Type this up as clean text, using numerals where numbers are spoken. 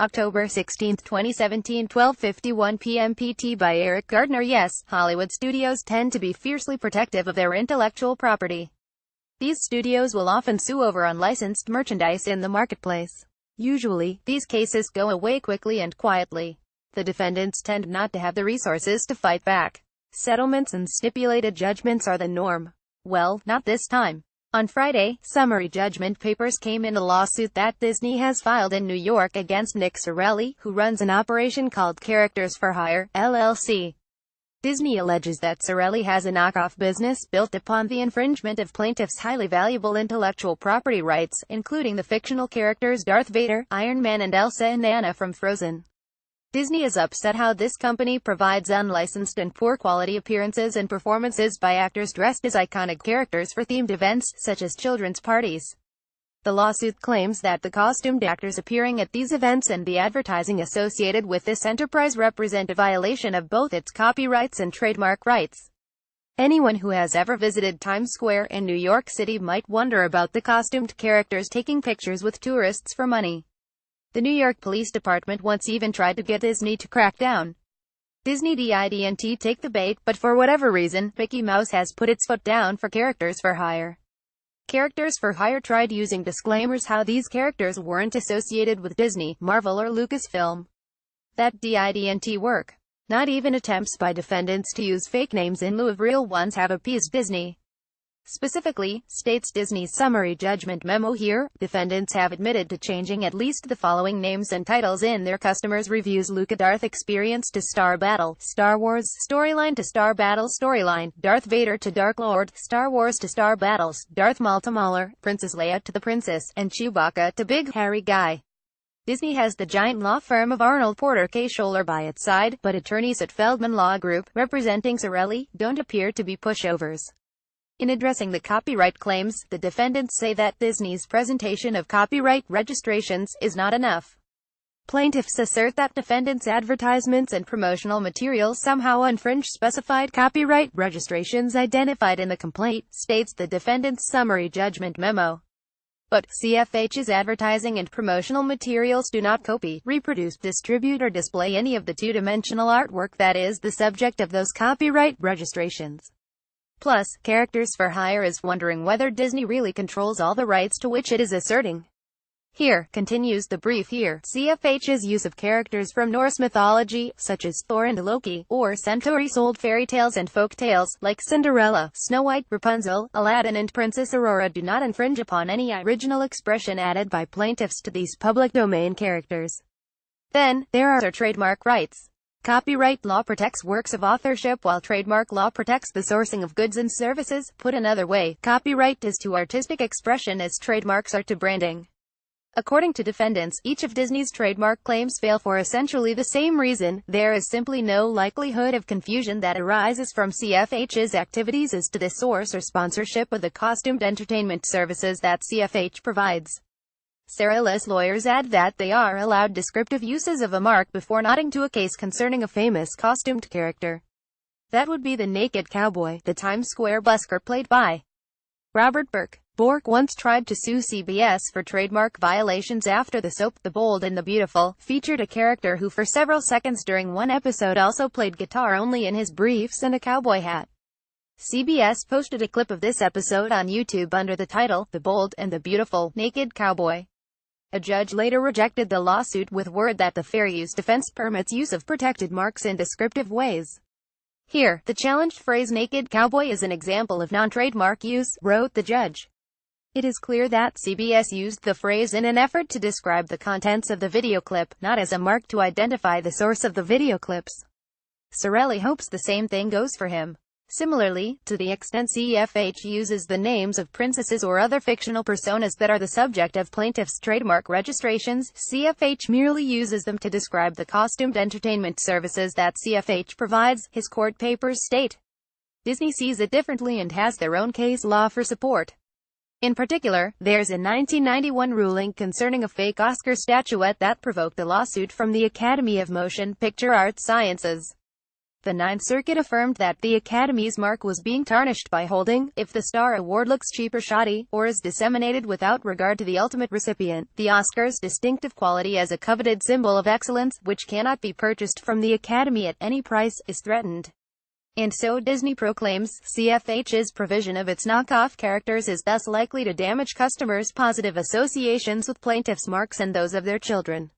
October 16, 2017, 12:51 p.m. PT by Eriq Gardner Yes, Hollywood studios tend to be fiercely protective of their intellectual property. These studios will often sue over unlicensed merchandise in the marketplace. Usually, these cases go away quickly and quietly. The defendants tend not to have the resources to fight back. Settlements and stipulated judgments are the norm. Well, not this time. On Friday, summary judgment papers came in a lawsuit that Disney has filed in New York against Nick Sorelli, who runs an operation called Characters for Hire, LLC. Disney alleges that Sorelli has a knockoff business built upon the infringement of plaintiffs' highly valuable intellectual property rights, including the fictional characters Darth Vader, Iron Man and Elsa and Anna from Frozen. Disney is upset how this company provides unlicensed and poor-quality appearances and performances by actors dressed as iconic characters for themed events, such as children's parties. The lawsuit claims that the costumed actors appearing at these events and the advertising associated with this enterprise represent a violation of both its copyrights and trademark rights. Anyone who has ever visited Times Square in New York City might wonder about the costumed characters taking pictures with tourists for money. The New York Police Department once even tried to get Disney to crack down. Disney didn't take the bait, but for whatever reason, Mickey Mouse has put its foot down for Characters for Hire. Characters for Hire tried using disclaimers how these characters weren't associated with Disney, Marvel or Lucasfilm. That didn't work. Not even attempts by defendants to use fake names in lieu of real ones have appeased Disney. Specifically, states Disney's summary judgment memo here, defendants have admitted to changing at least the following names and titles in their customers' reviews: Luca Darth Experience to Star Battle, Star Wars Storyline to Star Battle Storyline, Darth Vader to Dark Lord, Star Wars to Star Battles, Darth Maul to Mauler, Princess Leia to the Princess, and Chewbacca to Big Hairy Guy. Disney has the giant law firm of Arnold Porter K. Scholler by its side, but attorneys at Feldman Law Group, representing Sorelli, don't appear to be pushovers. In addressing the copyright claims, the defendants say that Disney's presentation of copyright registrations is not enough. Plaintiffs assert that defendants' advertisements and promotional materials somehow infringe specified copyright registrations identified in the complaint, states the defendants' summary judgment memo. But CFH's advertising and promotional materials do not copy, reproduce, distribute or display any of the two-dimensional artwork that is the subject of those copyright registrations. Plus, Characters for Hire is wondering whether Disney really controls all the rights to which it is asserting. Here, continues the brief here, CFH's use of characters from Norse mythology, such as Thor and Loki, or Centauri's old fairy tales and folk tales, like Cinderella, Snow White, Rapunzel, Aladdin and Princess Aurora, do not infringe upon any original expression added by plaintiffs to these public domain characters. Then, there are trademark rights. Copyright law protects works of authorship while trademark law protects the sourcing of goods and services. Put another way, copyright is to artistic expression as trademarks are to branding. According to defendants, each of Disney's trademark claims fail for essentially the same reason. There is simply no likelihood of confusion that arises from CFH's activities as to the source or sponsorship of the costumed entertainment services that CFH provides. Sorelli's lawyers add that they are allowed descriptive uses of a mark before nodding to a case concerning a famous costumed character. That would be the naked cowboy, the Times Square busker played by Robert Burke. Bork once tried to sue CBS for trademark violations after the soap The Bold and the Beautiful featured a character who for several seconds during one episode also played guitar only in his briefs and a cowboy hat. CBS posted a clip of this episode on YouTube under the title, The Bold and the Beautiful, Naked Cowboy. A judge later rejected the lawsuit with word that the fair use defense permits use of protected marks in descriptive ways. Here, the challenged phrase naked cowboy is an example of non-trademark use, wrote the judge. It is clear that CBS used the phrase in an effort to describe the contents of the video clip, not as a mark to identify the source of the video clips. Sorelli hopes the same thing goes for him. Similarly, to the extent CFH uses the names of princesses or other fictional personas that are the subject of plaintiffs' trademark registrations, CFH merely uses them to describe the costumed entertainment services that CFH provides, his court papers state. Disney sees it differently and has their own case law for support. In particular, there's a 1991 ruling concerning a fake Oscar statuette that provoked a lawsuit from the Academy of Motion Picture Arts Sciences. The Ninth Circuit affirmed that the Academy's mark was being tarnished by holding, if the Star Award looks cheap or shoddy, or is disseminated without regard to the ultimate recipient, the Oscars' distinctive quality as a coveted symbol of excellence, which cannot be purchased from the Academy at any price, is threatened. And so Disney proclaims, CFH's provision of its knockoff characters is thus likely to damage customers' positive associations with plaintiffs' marks and those of their children.